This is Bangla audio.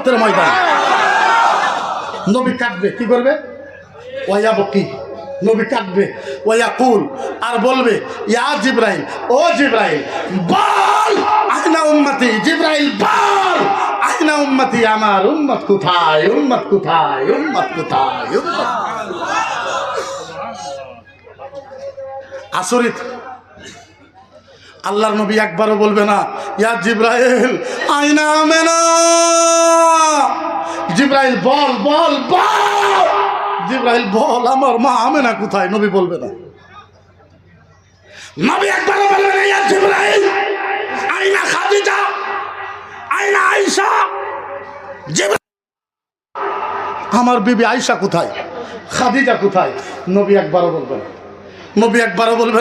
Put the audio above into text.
কিয়ামতের ময়দান। নবী কাঁদবে, কি করবে? ওয়া বকি, নবী কাঁদবে। ওয়া কুল, আর বলবে ইয়া জিবরাইল, ও জিবরাইল বল আইনা উম্মতি। জিবরাইল বল আইনা উম্মতি, আমার উম্মত কোথায়, উম্মত কোথায়, উম্মত কোথায়, উম্মত। আসরিত। আল্লাহর নবী একবারও বলবে না ইয়া জিবরাইল আইনা আমেনা। জিবরাইল বল বল বল, জিবরাইল বল আমার মা আমেনা কোথায়। নবী বলবে না। নবী একবারও বলবে না ইয়া জিবরাইল আইনা খাদিজা, আইনা আয়েশা। জিবরাইল আমার বিবি আয়েশা কোথায়, খাদিজা কোথায়। নবী একবারও বলবে না। নবী একবারও বলবে না